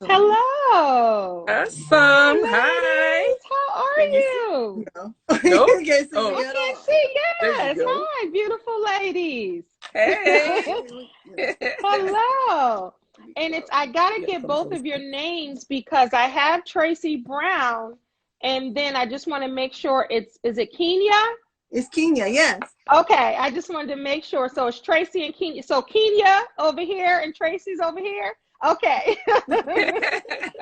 Hello. Awesome. Hi. Hi. How are you? No. You can't see Oh, me I at can't all. see. there you Yes. go. Hi, beautiful ladies. Hey. Hello. And I gotta Yeah, get come both close. of your names because I have Tracy Brown, and then I just want to make sure is it Keinya? It's Keinya, yes. Okay, I just wanted to make sure. So it's Tracy and Keinya. So Keinya over here and Tracy's over here. Okay.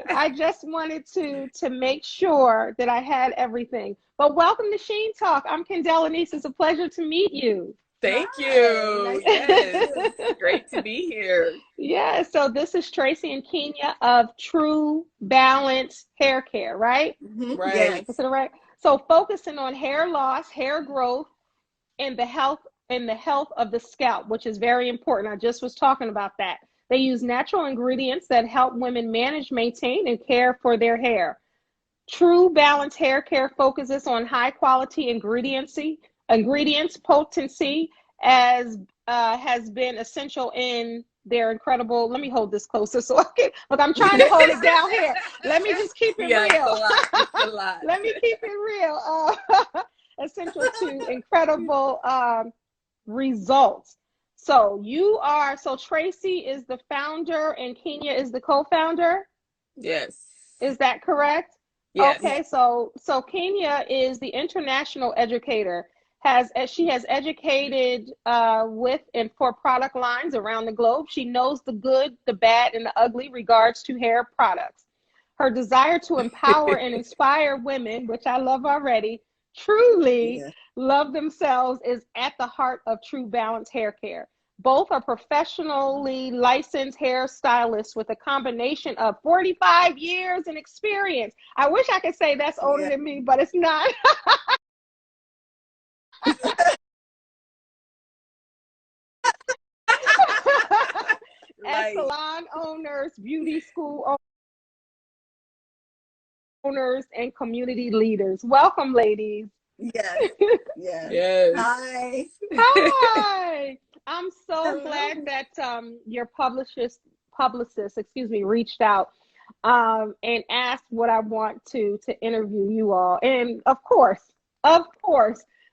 I just wanted to make sure that I had everything. But welcome to Sheen Talk. I'm Kendell Lenice. It's a pleasure to meet you. Thank Hi, you. nice to Yes. meet you. Great to be here. Yeah, so this is Tracy and Keinya of TRU Balance Hair Care, right? Right. Yes. Is it right? So focusing on hair loss, hair growth, and the health of the scalp, which is very important. I just was talking about that. They use natural ingredients that help women manage, maintain, and care for their hair. TRU Balance Hair Care focuses on high quality ingredients, potency, as has been essential in their incredible. Let me hold this closer so I can. Look, I'm trying to hold it down here. Let me just keep it Yeah, it's a real. lot. It's a lot. Let me keep it real. Essential to incredible results. So Tracy is the founder and Keinya is the co-founder. Yes. Is that correct? Yes. Okay, so Keinya is the international educator. She has educated with and for product lines around the globe. She knows the good, the bad, and the ugly regards to hair products. Her desire to empower and inspire women, which I love already, truly Yeah. love themselves, is at the heart of TRU Balance Hair Care. Both are professionally licensed hairstylists with a combination of 45 years in experience. I wish I could say that's older Yeah. than me, but it's not. As Right. salon owners, beauty school owners, and community leaders. Welcome, ladies. Yes. Yes. Yes. Hi. Hi. I'm so Hello. glad that your publicist, reached out and asked what I want to interview you all. And of course,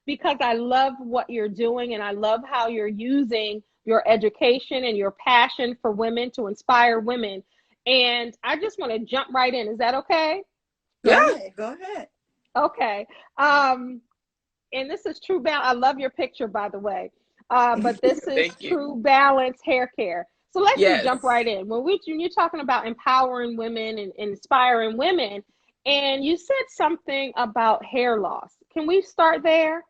because I love what you're doing and I love how you're using your education and your passion for women to inspire women. And I just want to jump right in. Is that okay? Go Yeah. ahead. Go ahead. Okay. And this is TRU Balance. I love your picture, by the way. But this is Thank you. TRU Balance Hair Care. So let's just Yes. jump right in. When you're talking about empowering women and inspiring women, and you said something about hair loss. Can we start there?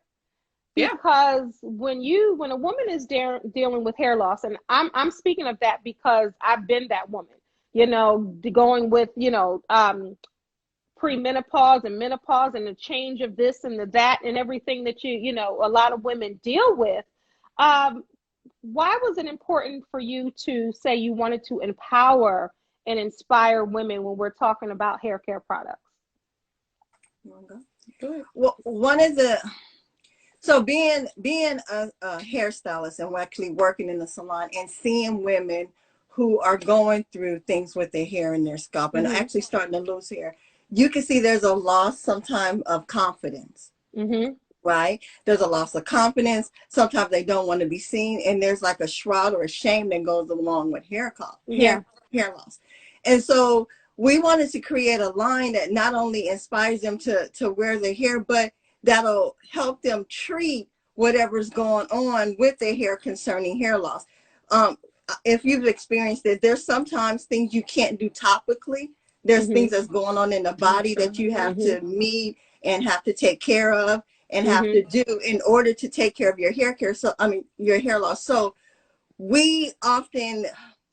Yeah. Because when a woman is dealing with hair loss, and I'm speaking of that because I've been that woman. Going with premenopause and menopause and the change of this and the that and everything that a lot of women deal with. Um, why was it important for you to say you wanted to empower and inspire women when we're talking about hair care products? You wanna go? Go ahead. Well, being a hairstylist and actually working in the salon and seeing women who are going through things with their hair and their scalp and actually starting to lose hair, you can see there's a loss sometimes of confidence. Right? There's a loss of confidence. Sometimes they don't want to be seen, and there's like a shroud or a shame that goes along with hair loss. And so we wanted to create a line that not only inspires them to wear their hair, but that'll help them treat whatever's going on with their hair concerning hair loss. If you've experienced it, there's sometimes things you can't do topically. There's things that's going on in the body that you have to meet and have to take care of and have to do in order to take care of your hair care. So, your hair loss. So we often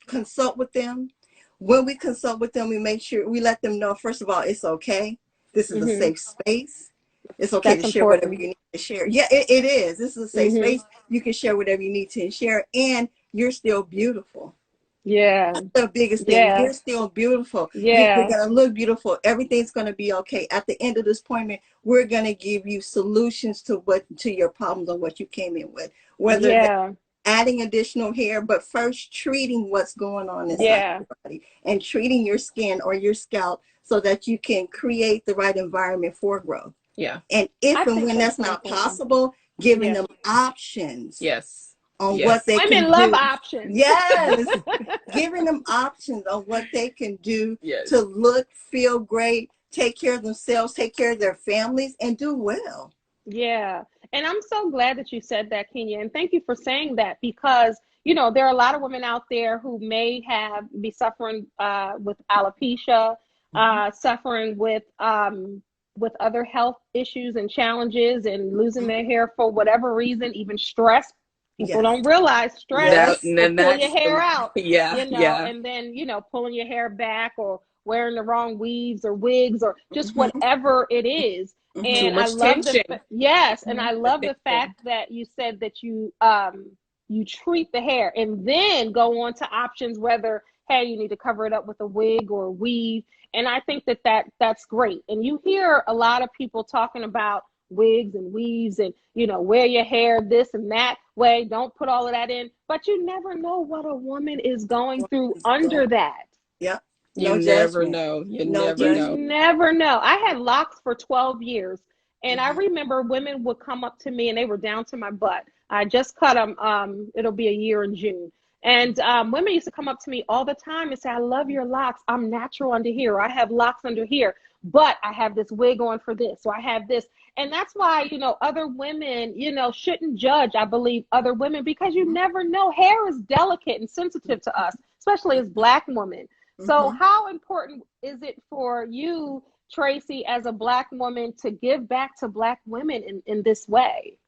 consult with them. When we consult with them, we make sure we let them know, first of all, it's okay. This is a safe space. It's okay That's to share whatever important. you need to share. Yeah, it is. This is a safe space. You can share whatever you need to share, and you're still beautiful. Yeah. That's the biggest thing. Yeah. You're still beautiful. You're Yeah. going to look beautiful. Everything's going to be okay. At the end of this appointment, we're going to give you solutions to your problems and what you came in with. Whether that's adding additional hair, but first treating what's going on inside your body and treating your skin or your scalp so that you can create the right environment for growth. Yeah. And if and when that's not possible, giving them options. Yes. On what they can do. Women love options. Yes. Giving them options on what they can do to look, feel great, take care of themselves, take care of their families, and do well. Yeah. And I'm so glad that you said that, Keinya. And thank you for saying that, because, you know, there are a lot of women out there who may be suffering with alopecia, suffering with other health issues and challenges, and losing their hair for whatever reason, even stress. People don't realize stress will pull your hair out. And then, you know, pulling your hair back, or wearing the wrong weaves or wigs, or just whatever it is. And I love and I love the fact that you said that you treat the hair and then go on to options, whether, hey, you need to cover it up with a wig or a weave. And I think that's great. And you hear a lot of people talking about wigs and weaves and, you know, wear your hair this and that way, don't put all of that in, but you never know what a woman is going through under that. You never know. You never know. I had locks for 12 years, and I remember women would come up to me and they were down to my butt. I just cut them. It'll be a year in June. And women used to come up to me all the time and say, I love your locks. I'm natural under here. I have locks under here, but I have this wig on for this. So I have this. And that's why, you know, other women, you know, shouldn't judge, I believe, other women, because you never know. Hair is delicate and sensitive to us, especially as Black women. So how important is it for you, Tracy, as a Black woman, to give back to Black women in this way?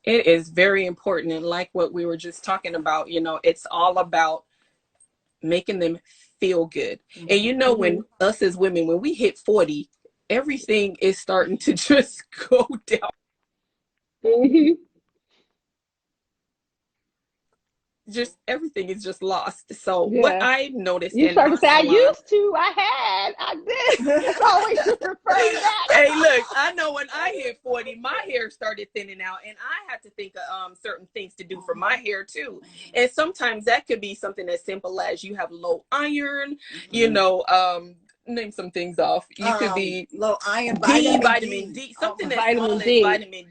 It is very important. And like what we were just talking about, you know, it's all about making them feel good. And, you know, when us as women, when we hit 40, everything is starting to just go down. Just everything is just lost. So what I noticed, you started to say, I used to, I did. Always refer that. Hey, look, I know when I hit 40, my hair started thinning out, and I had to think of certain things to do for my hair too. And sometimes that could be something as simple as you have low iron, you know, name some things off. You could be low iron, vitamin D, something that's vitamin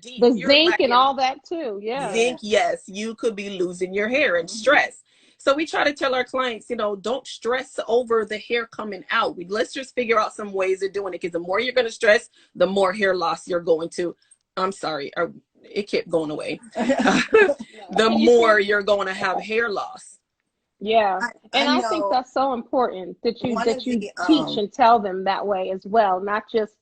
D. The zinc and all that too. Zinc, yes, you could be losing your hair and stress. So we try to tell our clients, you know, don't stress over the hair coming out. Let's just figure out some ways of doing it, because the more you're going to stress, the more hair loss you're going to. I'm sorry, it kept going away. The more you're going to have hair loss. Yeah, I think that's so important that you teach and tell them that way as well, not just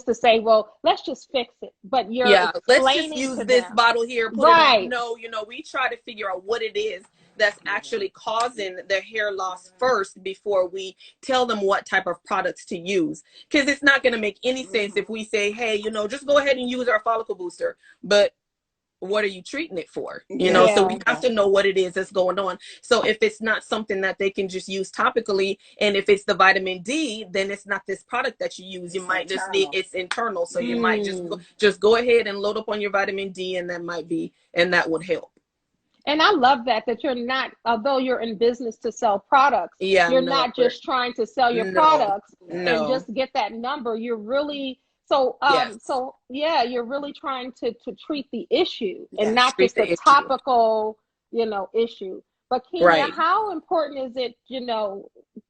to say, well, let's just fix it, but you're let's just use this bottle here, put it in. No, you know, we try to figure out what it is that's actually causing the hair loss first before we tell them what type of products to use, because it's not going to make any sense if we say, hey, you know, just go ahead and use our follicle booster, but what are you treating it for? You know, so we have to know what it is that's going on. So if it's not something that they can just use topically, and if it's the vitamin D, then it's not this product that you use. You might just need, it's internal. So you might just go ahead and load up on your vitamin D, and that would help. And I love that you're not, although you're in business to sell products, you're not just trying to sell your products and just get that number. You're really, you're really trying to treat the issue and not just a topical, you know, issue. But Keinya, how important is it, you know,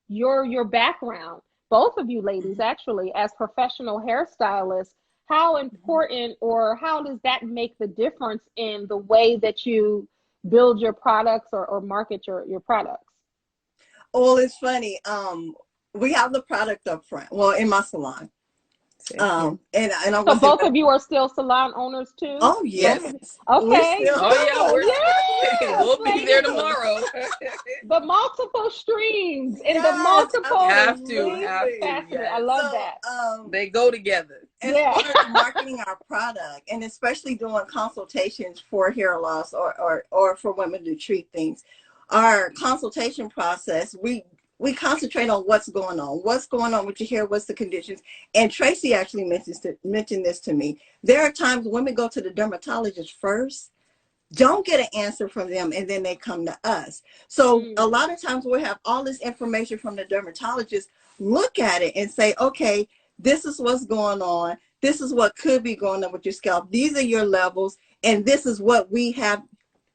your background, both of you ladies actually, as professional hairstylists, how important or how does that make the difference in the way that you build your products or market your products? Well, it's funny. We have the product up front. Well, in my salon. So both of you are still salon owners too? Oh yes. Okay. We'll be there tomorrow. The multiple streams and the multiple have to. I love that. They go together. As far as marketing our product, and especially doing consultations for hair loss or for women to treat things, our consultation process, we concentrate on what's going on with your hair, what's the conditions. And Tracy actually mentioned this to me. There are times women go to the dermatologist first, don't get an answer from them, and then they come to us. So a lot of times we'll have all this information from the dermatologist, look at it and say, okay, this is what's going on. This is what could be going on with your scalp. These are your levels, and this is what we have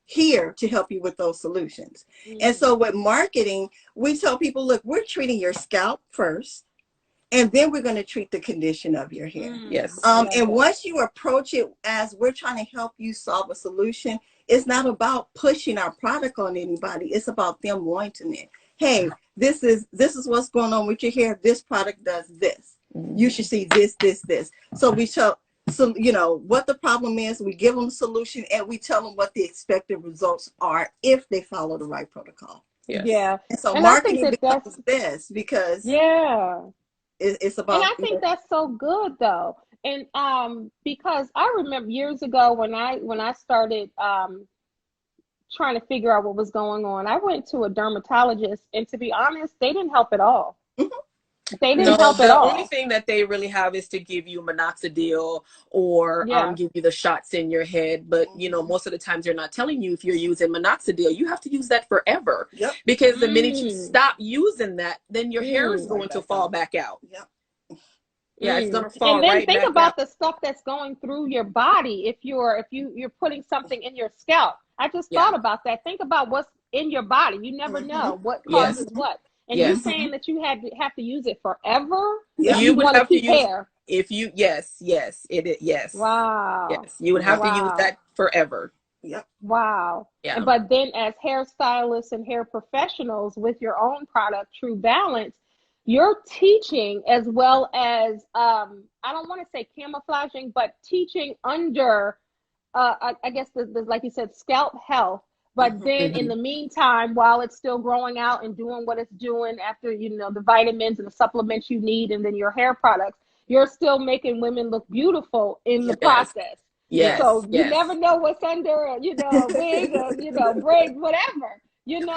here to help you with those solutions. And so with marketing, we tell people, look, we're treating your scalp first, and then we're going to treat the condition of your hair. Yes. And once you approach it as we're trying to help you solve a solution, it's not about pushing our product on anybody. It's about them wanting it. Hey, this is what's going on with your hair. This product does this. You should see this, this, this. So we show, so you know what the problem is. We give them a solution, and we tell them what the expected results are if they follow the right protocol. Yes. Yeah. And so marketing becomes this because it's about. And I think that's so good though. And because I remember years ago when I started trying to figure out what was going on, I went to a dermatologist, and to be honest, they didn't help at all. They didn't help at all. The only thing that they really have is to give you minoxidil or give you the shots in your head. But, you know, most of the times they're not telling you if you're using minoxidil, you have to use that forever. Because the minute you stop using that, then your hair is going to fall back out. Yeah, it's gonna fall. And then right think back about out. the stuff that's going through your body. If you're putting something in your scalp, I just thought about that. Think about what's in your body. You never know what causes what. And you're saying that you have to use it forever. If you want to keep hair. If you yes. Wow. Yes, you would have to use that forever. Wow. Yeah. But then as hairstylists and hair professionals with your own product, TRU Balance, you're teaching as well as, I don't want to say camouflaging, but teaching under, I guess, the, like you said, scalp health. But then in the meantime, while it's still growing out and doing what it's doing after, you know, the vitamins and the supplements you need, and then your hair products, you're still making women look beautiful in the process. Yes. So you never know what's under, you know, a wig or, you know, braids, whatever. You know,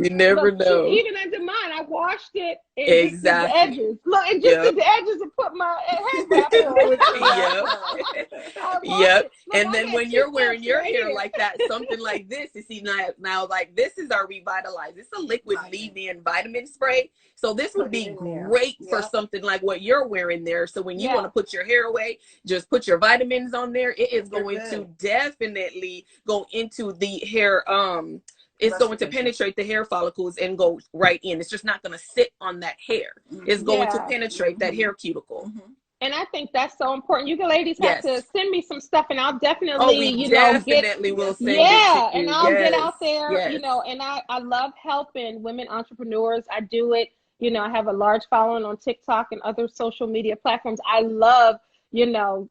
you never know. Even under mine, I washed it and just did the edges. Look, and just did the edges and put my head wrap on. And then when you're wearing your hair like that, something like this, you see now like this is our Revitalize. It's a liquid leave-in vitamin spray. So this would be great for something like what you're wearing there. So when you want to put your hair away, just put your vitamins on there. It is going to definitely go into the hair, it's going to penetrate the hair follicles and go right in. It's just not going to sit on that hair. It's going to penetrate that hair cuticle. And I think that's so important. You ladies have to send me some stuff, and I'll definitely, will send it to you. And I'll get out there, you know, and I love helping women entrepreneurs. I do it, you know, I have a large following on TikTok and other social media platforms. I love, you know,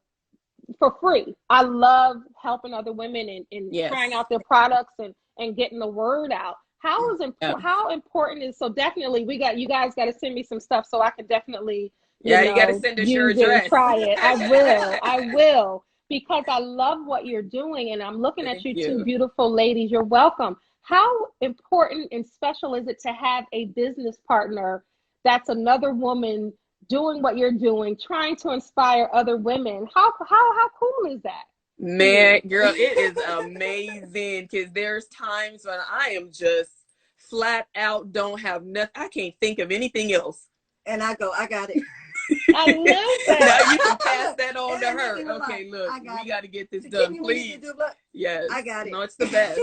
for free. I love helping other women and trying out their products and getting the word out. How important is, so definitely you guys got to send me some stuff so I can definitely, you got to send us your address. Try it. I will, because I love what you're doing, and I'm looking at you two beautiful ladies. You're welcome. How important and special is it to have a business partner that's another woman doing what you're doing, trying to inspire other women? How cool is that? Man, girl, it is amazing, because there's times when I am just flat out don't have nothing. I can't think of anything else. And I go, I got it. I love that. Now you can pass that on to her. Okay, look, we got to get this done, please. Yes. I got it. No, it's the best.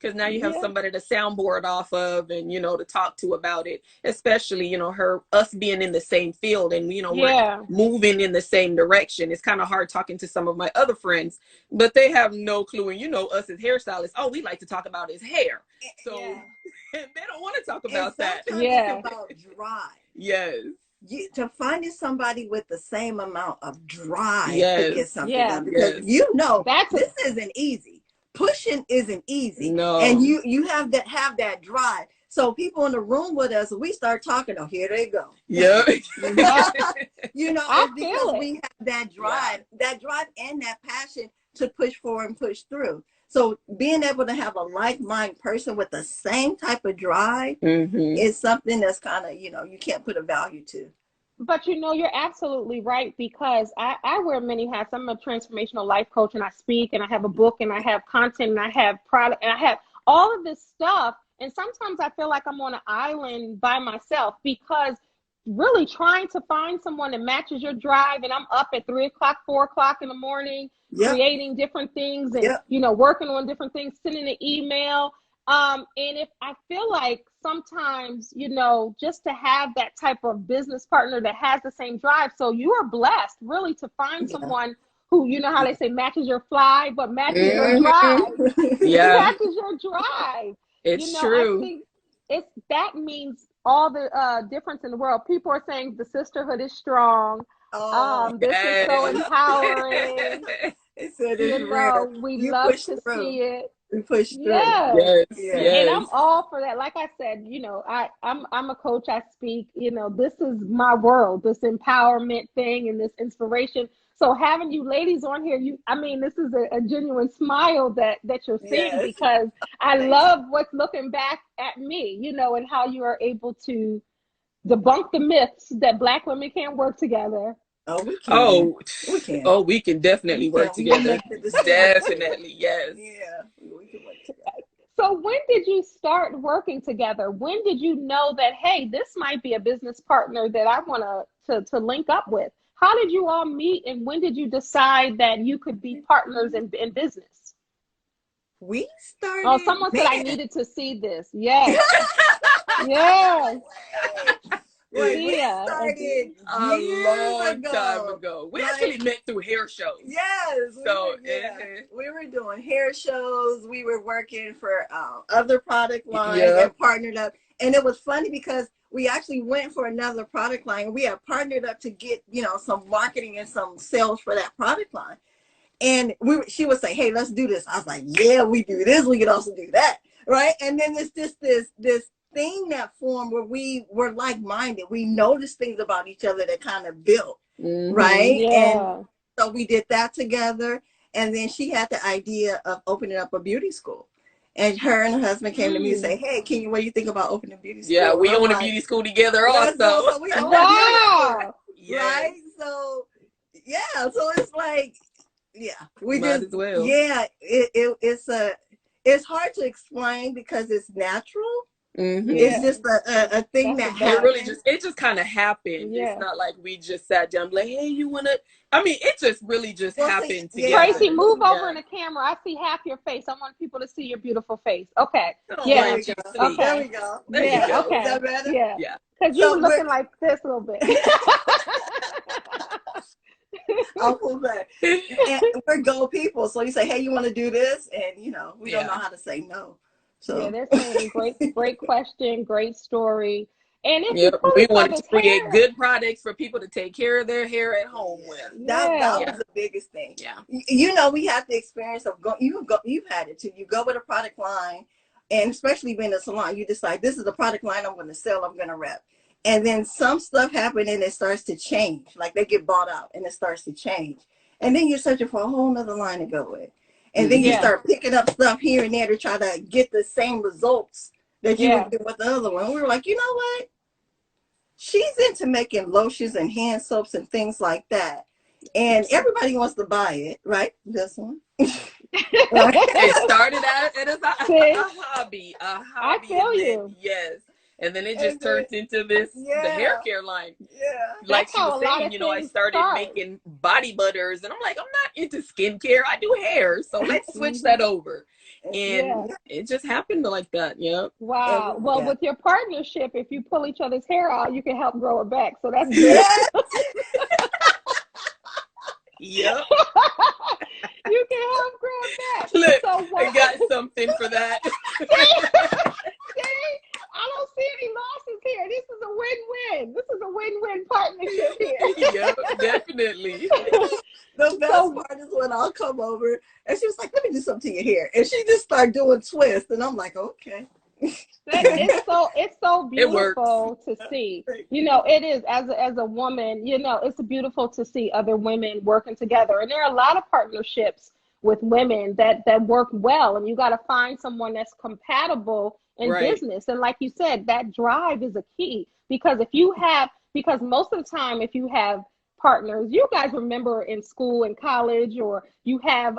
Because now you have somebody to soundboard off of and, you know, to talk to about it, especially, you know, us being in the same field and, you know, we're moving in the same direction. It's kind of hard talking to some of my other friends, but they have no clue. And, you know, us as hairstylists, all we like to talk about is hair. So they don't want to talk about that. It's about drive. Yes. To find somebody with the same amount of drive to get something done. Because you know, this isn't easy. Pushing isn't easy. No. And you have that drive. So people in the room with us, we start talking, oh, here they go. Yeah. You know, it's because we have that drive and that passion to push forward and push through. So being able to have a like-minded person with the same type of drive is something that's kind of, you know, you can't put a value to. But you know, you're absolutely right, because I wear many hats. I'm a transformational life coach, and I speak, and I have a book, and I have content, and I have product, and I have all of this stuff. And sometimes I feel like I'm on an island by myself, because really trying to find someone that matches your drive, and I'm up at 3 o'clock, 4 o'clock in the morning, creating different things, and you know, working on different things, sending an email. And if I feel like sometimes, you know, just to have that type of business partner that has the same drive. So you are blessed really to find someone who, you know how they say, matches your fly, but matches your drive. Matches your drive. It's you know, true. I think that means all the difference in the world. People are saying the sisterhood is strong. This is so empowering. You know, we love to see it. We push through. Yes. And I'm all for that. Like I said, you know, I'm a coach. I speak. You know, this is my world. This empowerment thing and this inspiration. So having you ladies on here, I mean, this is a genuine smile that you're seeing, because I love what's looking back at me. You know, and how you are able to debunk the myths that Black women can't work together. Oh, we can. We can. Oh, we can definitely work together. Definitely, yes. Yeah, we can work together. So when did you start working together? When did you know that, hey, this might be a business partner that I want to link up with? How did you all meet, and when did you decide that you could be partners in business? We started. Oh, someone said I needed to see this. Yes. Yes. We started a long time ago. We actually met through hair shows. Yes. We were doing hair shows. We were working for other product lines and partnered up. And it was funny because we actually went for another product line. We had partnered up to get, you know, some marketing and some sales for that product line. And she would say, hey, let's do this. I was like, yeah, we do this. We could also do that. Right. And then it's just this thing that formed where we were like-minded. We noticed things about each other that kind of built, right? And so we did that together. And then she had the idea of opening up a beauty school. And her and her husband came to me and say, hey, Keinya, what do you think about opening a beauty school? Yeah, we own a beauty school together also. So we own a beauty school, right? So, so it's like, we might as well. It's hard to explain because it's natural. It's just a thing that happened. It just kind of happened. It's not like we just sat down like, hey, you want to, I mean, it just really just happened together. Tracy, move over in the camera. I see half your face. I want people to see your beautiful face. Okay. There we go. There we go. Okay. Is that better? Yeah. Because you were looking like this a little bit. I'll pull back. And we're go people. So you say, hey, you want to do this? And, you know, we don't know how to say no. So they're saying great question, great story. And if we wanted to create good products for people to take care of their hair at home with. That was the biggest thing. Yeah. You know, we have the experience of you've had it too. You go with a product line, and especially being a salon, you decide this is the product line I'm going to sell, I'm going to rep. And then some stuff happens and it starts to change. Like they get bought out and it starts to change. And then you're searching for a whole nother line to go with. And then you start picking up stuff here and there to try to get the same results that you would get with the other one. We were like, you know what? She's into making lotions and hand soaps and things like that. And everybody wants to buy it, right? This one. It started out as a hobby. I feel you. Yes. And then it just turns into this, the hair care line. Yeah. Like she was saying, you know, I started making body butters. And I'm like, I'm not into skincare. I do hair. So let's switch that over. And it just happened like that. Wow. Well, with your partnership, if you pull each other's hair out, you can help grow it back. So that's good. Yep. You can help grow it back. Look, I got something for that. See? I don't see any losses here. This is a win-win. This is a win-win partnership here. Yep, definitely. The best part is when I'll come over and she was like, let me do something to your hair. And she just started doing twists. And I'm like, okay. It's so beautiful to see. You know, it is as a woman, you know, it's beautiful to see other women working together. And there are a lot of partnerships with women that work well. And you got to find someone that's compatible in business. And like you said, that drive is a key, because if you have because most of the time, if you have partners, you guys remember in school and college, or you have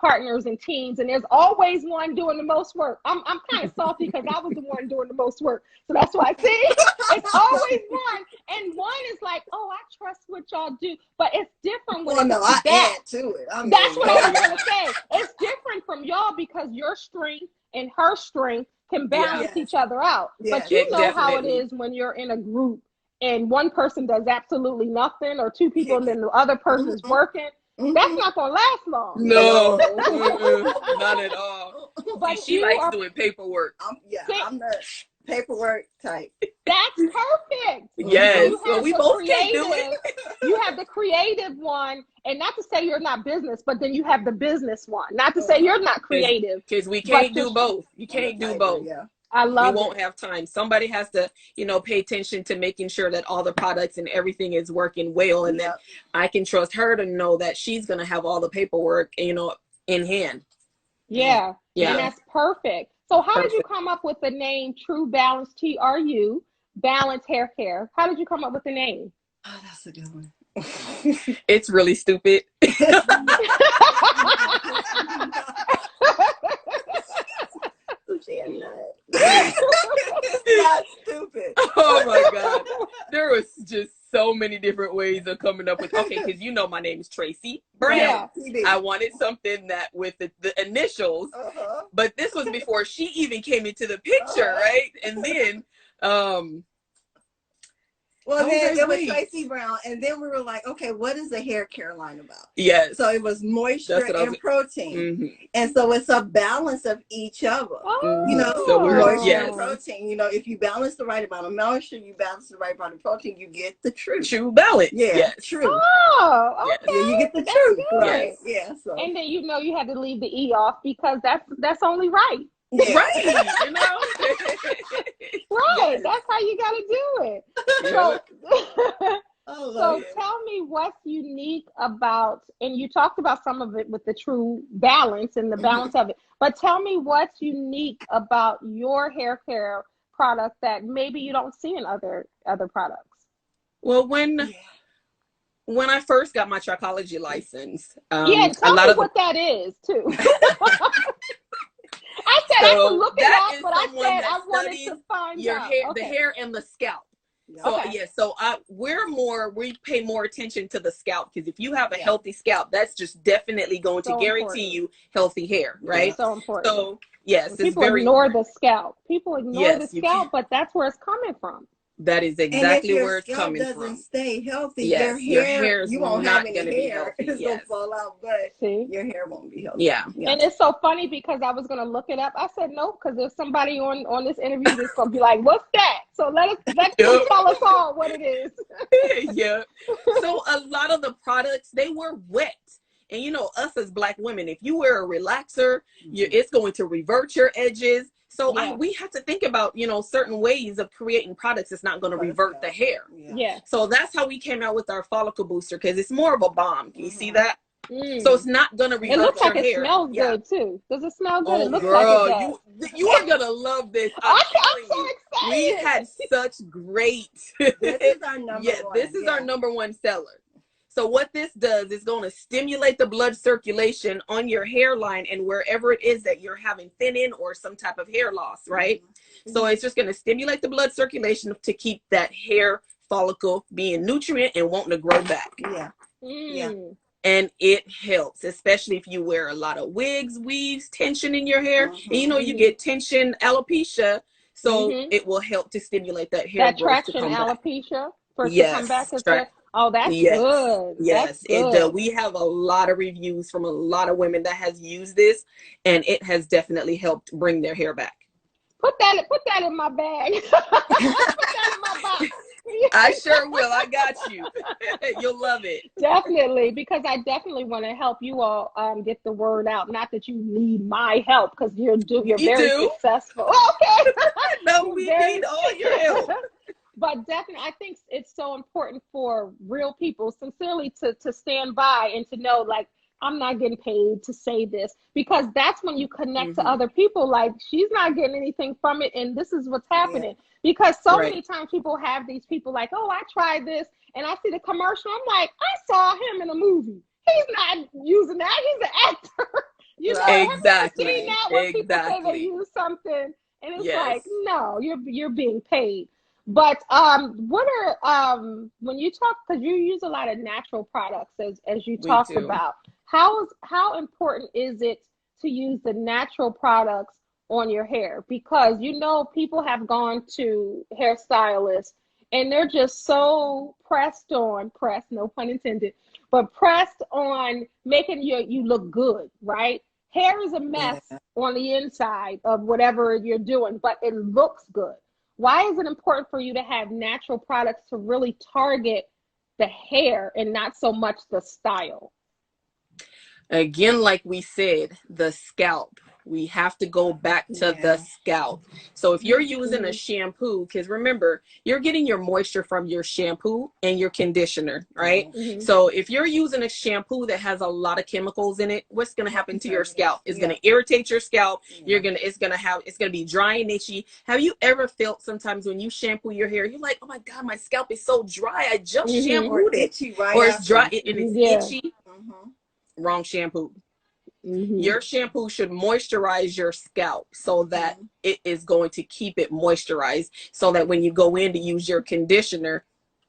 partners in teams, and there's always one doing the most work. I'm kind of salty because I was the one doing the most work, so that's why I see it's always one, and one is like, oh, I trust what y'all do, but it's different when I add to it. That's what I was gonna say. It's different from y'all because your strength and her strength can balance each other out. But you know how it is when you're in a group and one person does absolutely nothing, or two people and then the other person is working. That's not gonna last long. No, not at all. But she likes doing paperwork. I'm the paperwork type. That's perfect. Yes, so we both can do it. You have the creative one, and not to say you're not business, but then you have the business one. Not to say you're not creative, because we can't do both. You can't do both. Yeah. I love we won't have time. Somebody has to, pay attention to making sure that all the products and everything is working well, and that I can trust her to know that she's going to have all the paperwork, in hand. Yeah. And that's perfect. So how did you come up with the name TRU Balance, TRU Balance Hair Care? How did you come up with the name? Oh, that's a good one. It's really stupid. Not stupid. Oh my God. There was just so many different ways of coming up with, because my name is Tracy Brown. Yeah, I wanted something that with the initials, but this was before she even came into the picture, right? And then then it was Tracy Brown, and then we were like, okay, what is the hair care line about? Yes. So it was moisture and protein. And so it's a balance of each other. So moisture and protein. If you balance the right amount of moisture, you balance the right amount of protein, you get the true balance. Yeah, yes. True. Oh, okay. Yeah, you get the truth. Right. Yeah. So. And then you had to leave the E off because that's only right. Yeah. Right, Right, that's how you got to do it. So tell me what's unique about, and you talked about some of it with the TRU Balance and the balance of it, but tell me what's unique about your hair care product that maybe you don't see in other products. Well, when I first got my trichology license, tell me what that is too. I said I could look it up, but I said I wanted to find your out. hair, the hair and the scalp. So we pay more attention to the scalp, because if you have a healthy scalp, that's just definitely going to guarantee you healthy hair, right? So important. So yes, people ignore the scalp. People ignore the scalp, but that's where it's coming from. That is exactly where it's coming from. If your scalp doesn't stay healthy, your hair you won't have any hair. It's going to fall out, but your hair won't be healthy. Yeah. And it's so funny because I was going to look it up. I said no, because there's somebody on this interview that's going to be like, what's that? So let tell us all what it is. Yeah. So a lot of the products, they were wet. And us as Black women, if you wear a relaxer, it's going to revert your edges. So we have to think about, certain ways of creating products that's not going to revert the hair. Yeah. So that's how we came out with our follicle booster, because it's more of a balm. Can you see that? So it's not going to revert your hair. It looks like it smells good too. Does it smell good? It looks girl, like it does. you are going to love this. I'm so excited. We had such great. This is our number one. This is our number one seller. So what this does is going to stimulate the blood circulation on your hairline and wherever it is that you're having thinning or some type of hair loss, right? So it's just going to stimulate the blood circulation to keep that hair follicle being nutrient and wanting to grow back. Yeah. And it helps, especially if you wear a lot of wigs, weaves, tension in your hair. And you get tension, alopecia. So it will help to stimulate that hair growth to come back. Alopecia to come back as well. Oh, that's good. Yes, good. We have a lot of reviews from a lot of women that has used this, and it has definitely helped bring their hair back. Put that in my bag. Put that in my box. I sure will. I got you. You'll love it. Definitely, because I definitely want to help you all get the word out. Not that you need my help, because you're very successful. Okay. No, we need all your help. But definitely, I think it's so important for real people, sincerely, to stand by and to know, like, I'm not getting paid to say this, because that's when you connect to other people. Like, she's not getting anything from it, and this is what's happening. Because so many times people have these people like, oh, I tried this, and I see the commercial. I'm like, I saw him in a movie. He's not using that. He's an actor. You know, have you ever seen that where people say they use something and it's like, no, you're being paid. But what are when you talk, because you use a lot of natural products as you talked about, how important is it to use the natural products on your hair? Because you know people have gone to hairstylists and they're just so pressed, no pun intended, but pressed on making you look good, right? Hair is a mess on the inside of whatever you're doing, but it looks good. Why is it important for you to have natural products to really target the hair and not so much the style? Again, like we said, the scalp. We have to go back to the scalp. So if you're using a shampoo, because remember, you're getting your moisture from your shampoo and your conditioner, right? So if you're using a shampoo that has a lot of chemicals in it, what's going to happen to your scalp? It's going to irritate your scalp. It's going to be dry and itchy. Have you ever felt sometimes when you shampoo your hair, you're like, oh my God, my scalp is so dry. I just shampooed it. Or it's dry and it's itchy. Wrong shampoo. Your shampoo should moisturize your scalp so that it is going to keep it moisturized, so that when you go in to use your conditioner,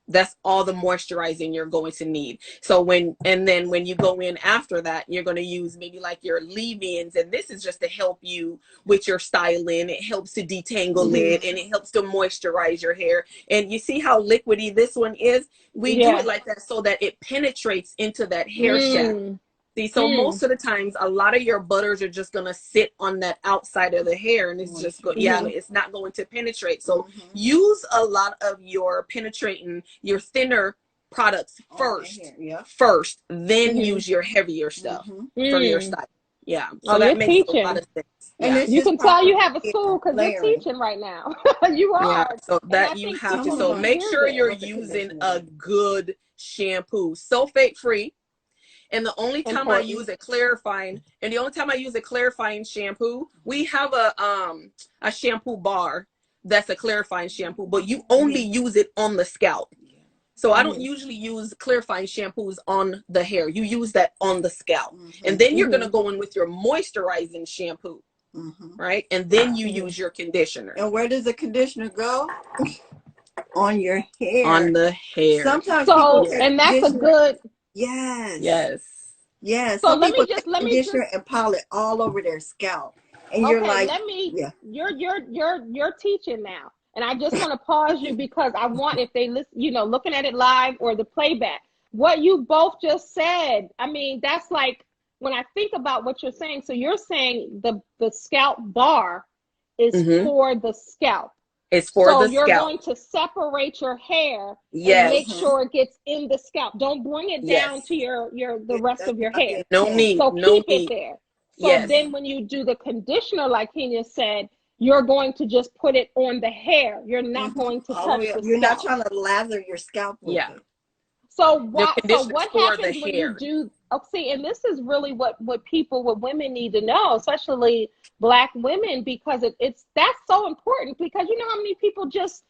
that's all the moisturizing you're going to need. So then when you go in after that, you're going to use maybe like your leave-ins, and this is just to help you with your styling. It helps to detangle it, and it helps to moisturize your hair. And you see how liquidy this one is? We do it like that so that it penetrates into that hair shaft. See, so most of the times, a lot of your butters are just going to sit on that outside of the hair, and it's just, it's not going to penetrate. So use a lot of your your thinner products first, then use your heavier stuff for your style. Yeah. So that makes a lot of sense. And you can tell you have a school because you're teaching right now. You are. Yeah, so that you have to. So make sure you're using a good shampoo, sulfate free. And the only time I use a clarifying, shampoo, we have a shampoo bar that's a clarifying shampoo, but you only use it on the scalp. So I don't usually use clarifying shampoos on the hair. You use that on the scalp. And then you're going to go in with your moisturizing shampoo, right? And then you use your conditioner. And where does the conditioner go? On your hair. On the hair. Sometimes and that's a good... Yes. So let me just and polish all over their scalp, and you're like, you're teaching now, and I just want to pause you because I want, if they listen, looking at it live or the playback, what you both just said. I mean, that's like when I think about what you're saying. So you're saying the scalp bar is for the scalp. It's for the scalp. So you're going to separate your hair and make sure it gets in the scalp. Don't bring it down to the rest of your hair. No need. So keep it there. So then when you do the conditioner, like Keinya said, you're going to just put it on the hair. You're not going to touch the scalp. You're not trying to lather your scalp with it. So what happens when you do? Oh, see, and this is really what women need to know, especially Black women, because that's so important, because you know how many people just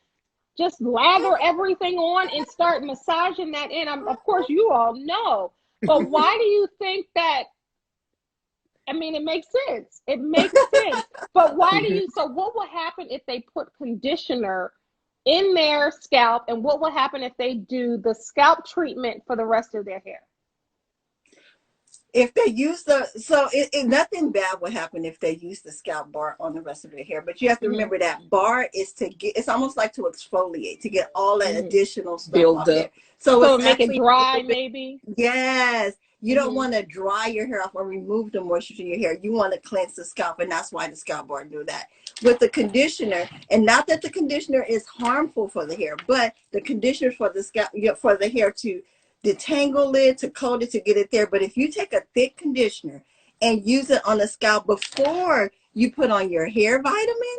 lather everything on and start massaging that in. Of course, you all know, but why do you think that? I mean, it makes sense. It makes sense. But why do you? So what will happen if they put conditioner in their scalp, and what will happen if they do the scalp treatment for the rest of their hair? If they use nothing bad will happen if they use the scalp bar on the rest of their hair. But you have to remember that bar is it's almost like to exfoliate, to get all that additional stuff build up. So it's make it dry, maybe. Yes. You don't want to dry your hair off or remove the moisture from your hair. You want to cleanse the scalp, and that's why the scalp bar do that. With the conditioner, and not that the conditioner is harmful for the hair, but the conditioner for the scalp, for the hair to detangle it, to coat it, to get it there. But if you take a thick conditioner and use it on the scalp before you put on your hair vitamin,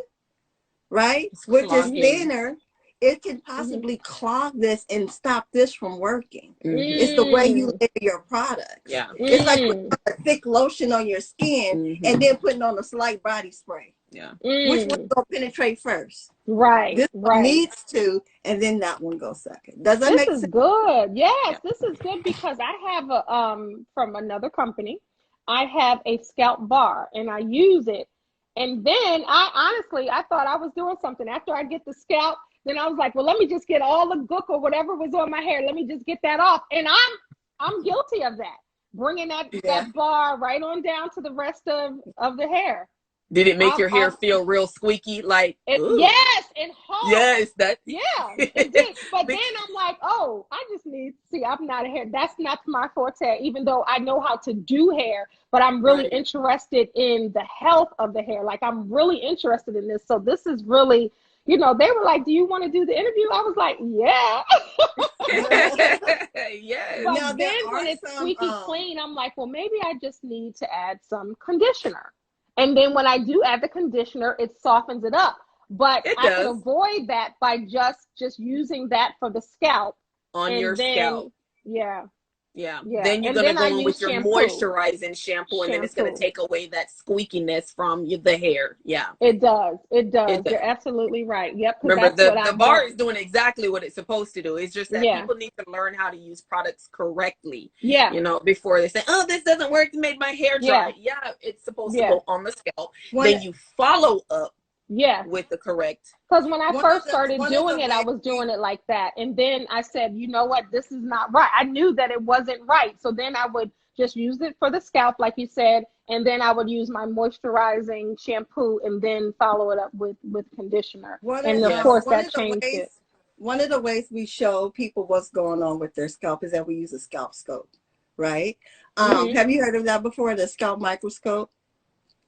right, which is thinner, it can possibly clog this and stop this from working. It's the way you layer your products. Yeah. It's like putting a thick lotion on your skin and then putting on a slight body spray. Yeah. Which one will penetrate first? Right. This right. needs to, and then that one goes second. Does that make sense? This is good. Yes, this is good because I have a from another company. I have a scalp bar and I use it. And then I thought I was doing something. After I get the scalp, then I was like, well, let me just get all the gook or whatever was on my hair. Let me just get that off. And I'm guilty of that. Bringing that bar right on down to the rest of the hair. Did it make your hair feel real squeaky? Like, yes, and hard. Yes, it did. But then I'm like, oh, I'm not a hair. That's not my forte, even though I know how to do hair, but I'm really interested in the health of the hair. Like, I'm really interested in this. So this is really, they were like, do you want to do the interview? I was like, yeah. Yes. But now, then when it's squeaky clean, I'm like, well, maybe I just need to add some conditioner. And then when I do add the conditioner, it softens it up. But I can avoid that by just using that for the scalp. On your scalp. Yeah. Then you're going to go in with your moisturizing shampoo, and then it's going to take away that squeakiness from the hair. Yeah. It does. You're absolutely right. Yep. Remember, the bar is doing exactly what it's supposed to do. It's just that people need to learn how to use products correctly. Yeah. Before they say, oh, this doesn't work. It made my hair dry. Yeah, it's supposed to go on the scalp. Then you follow up with the correct. Because when I first started doing it, I was doing it like that. And then I said, you know what, this is not right. I knew that it wasn't right. So then I would just use it for the scalp, like you said. And then I would use my moisturizing shampoo and then follow it up with conditioner. Of course, that changed it. One of the ways we show people what's going on with their scalp is that we use a scalp scope, right? Have you heard of that before, the scalp microscope?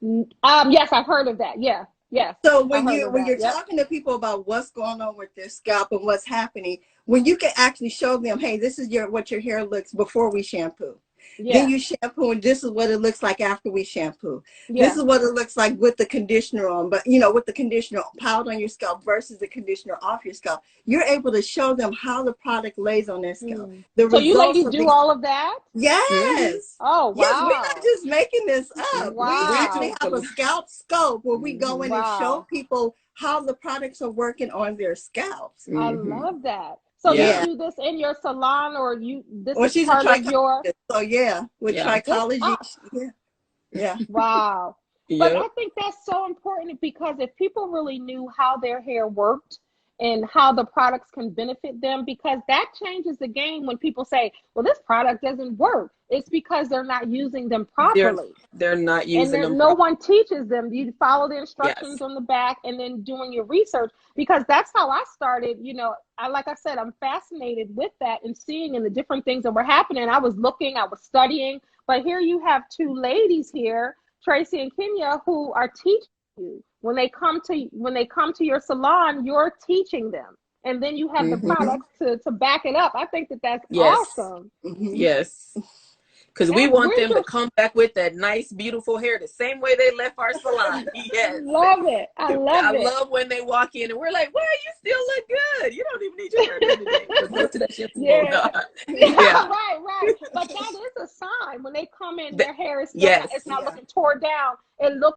Yes, I've heard of that. Yeah. Yeah. So when you're talking to people about what's going on with their scalp and what's happening, when you can actually show them, hey, this is what your hair looks before we shampoo. Then you shampoo, and this is what it looks like after we shampoo. This is what it looks like with the conditioner on, but with the conditioner piled on your scalp versus the conditioner off your scalp. You're able to show them how the product lays on their scalp. So you ladies do all of that? Yes. Oh, wow. Yes, we're not just making this up. Wow. We actually have a scalp scope where we go in and show people how the products are working on their scalps. I love that. So you do this in your salon, or this is part of your? So with trichology. Yeah. Wow. But I think that's so important, because if people really knew how their hair worked and how the products can benefit them, because that changes the game when people say, well, this product doesn't work. It's because they're not using them properly. They're not using them. No one teaches them. You follow the instructions on the back and then doing your research, because that's how I started. Like I said, I'm fascinated with that and seeing and the different things that were happening. I was looking, I was studying, but here you have two ladies here, Tracy and Keinya, who are teaching you. When they come to your salon, you're teaching them, and then you have the products to back it up. I think that's awesome. Yes. Because we want them to come back with that nice, beautiful hair the same way they left our salon. Yes. Love it. I love when they walk in and we're like, wow, you still look good. You don't even need your hair done today. Go to that shampoo. Right. But that is a sign. When they come in, their hair is it's not looking tore down. It looks